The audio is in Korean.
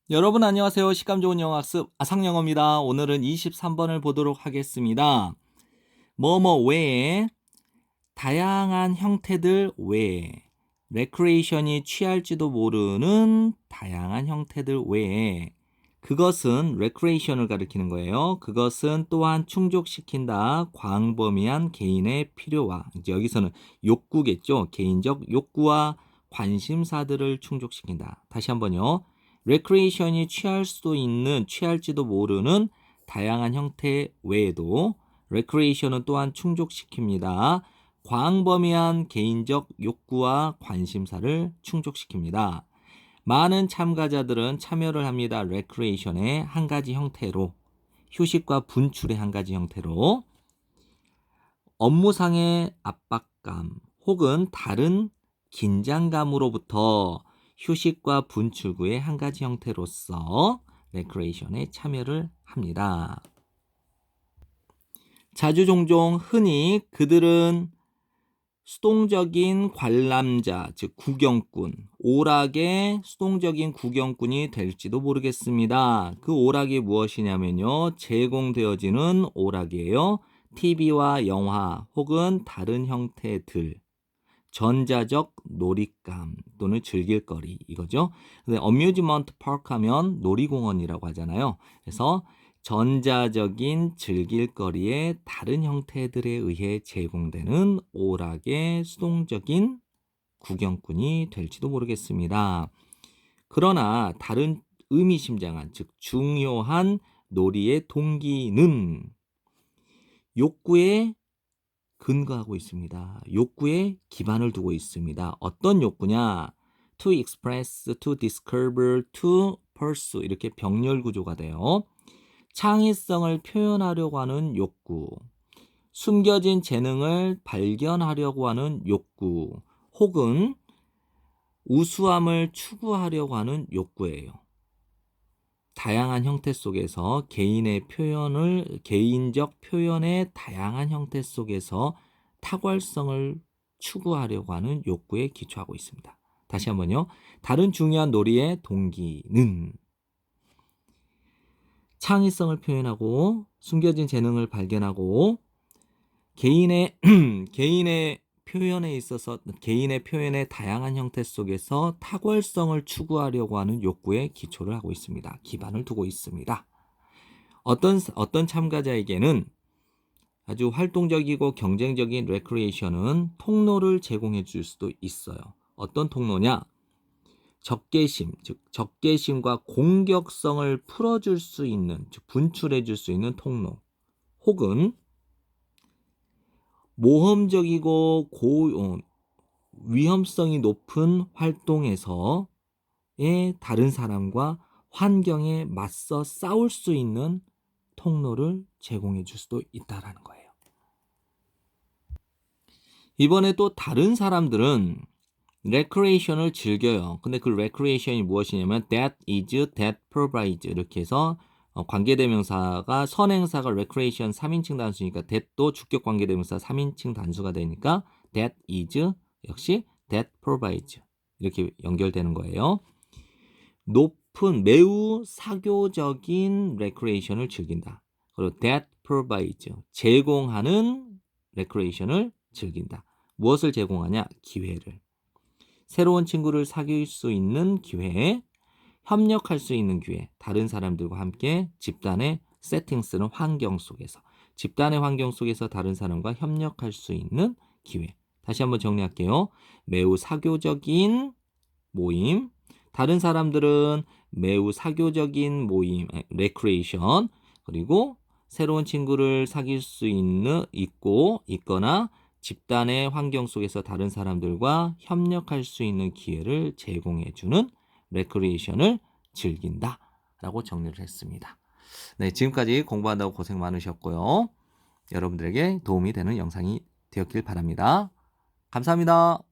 여러분 안녕하세요. 시감 좋은 영어 학습 아상영어입니다. 오늘은 23번을 보도록 하겠습니다. 뭐뭐 외에 다양한 형태들 외에 레크레이션이 취할지도 모르는 다양한 형태들 외에 그것은 레크레이션을 가리키는 거예요. 그것은 또한 충족시킨다. 광범위한 개인의 필요와 이제 여기서는 욕구겠죠. 개인적 욕구와 관심사들을 충족시킨다. 다시 한번요. 레크레이션이 취할지도 모르는 다양한 형태 외에도 레크레이션은 또한 충족시킵니다. 광범위한 개인적 욕구와 관심사를 충족시킵니다. 많은 참가자들은 참여를 합니다. 레크레이션의 한 가지 형태로, 휴식과 분출의 한 가지 형태로, 업무상의 압박감 혹은 다른 긴장감으로부터 휴식과 분출구의 한 가지 형태로서 레크레이션에 참여를 합니다. 자주 종종 흔히 그들은 수동적인 관람자, 즉 구경꾼, 오락의 수동적인 구경꾼이 될지도 모르겠습니다. 그 오락이 무엇이냐면요. 제공되어지는 오락이에요. TV와 영화 혹은 다른 형태들, 전자적 놀잇감 또는 즐길거리 이거죠. 근데 어뮤즈먼트 파크 하면 놀이공원이라고 하잖아요. 그래서 전자적인 즐길거리의 다른 형태들에 의해 제공되는 오락의 수동적인 구경꾼이 될지도 모르겠습니다. 그러나 다른 의미심장한 즉 중요한 놀이의 동기는 욕구에 근거하고 있습니다. 욕구에 기반을 두고 있습니다. 어떤 욕구냐? To express, to discover, to pursue 이렇게 병렬 구조가 돼요. 창의성을 표현하려고 하는 욕구, 숨겨진 재능을 발견하려고 하는 욕구, 혹은 우수함을 추구하려고 하는 욕구예요. 다양한 형태 속에서 개인적 표현의 다양한 형태 속에서 탁월성을 추구하려고 하는 욕구에 기초하고 있습니다. 다시 한번요. 다른 중요한 놀이의 동기는 창의성을 표현하고 숨겨진 재능을 발견하고 개인의 개인의 표현의 다양한 형태 속에서 탁월성을 추구하려고 하는 욕구에 기초를 하고 있습니다. 기반을 두고 있습니다. 어떤 참가자에게는 아주 활동적이고 경쟁적인 레크리에이션은 통로를 제공해 줄 수도 있어요. 어떤 통로냐? 적개심과 공격성을 풀어줄 수 있는, 즉 분출해 줄 수 있는 통로, 혹은 모험적이고 위험성이 높은 활동에서의 다른 사람과 환경에 맞서 싸울 수 있는 통로를 제공해 줄 수도 있다라는 거예요. 이번에 또 다른 사람들은 레크레이션을 즐겨요. 근데 그 레크레이션이 무엇이냐면 that is, that provides 이렇게 해서 관계대명사가 선행사가 레크레이션 3인칭 단수니까 that도 주격 관계대명사 3인칭 단수가 되니까 that is 역시 that provides 이렇게 연결되는 거예요. 매우 사교적인 레크레이션을 즐긴다. 그리고 that provides 제공하는 레크레이션을 즐긴다. 무엇을 제공하냐? 기회를. 새로운 친구를 사귈 수 있는 기회, 협력할 수 있는 기회, 다른 사람들과 함께 집단의 세팅스는 환경 속에서, 집단의 환경 속에서 다른 사람과 협력할 수 있는 기회. 다시 한번 정리할게요. 매우 사교적인 모임, 다른 사람들은 매우 사교적인 모임, 레크레이션, 그리고 새로운 친구를 사귈 수 있거나 집단의 환경 속에서 다른 사람들과 협력할 수 있는 기회를 제공해주는 레크리에이션을 즐긴다 라고 정리를 했습니다. 네, 지금까지 공부한다고 고생 많으셨고요. 여러분들에게 도움이 되는 영상이 되었길 바랍니다. 감사합니다.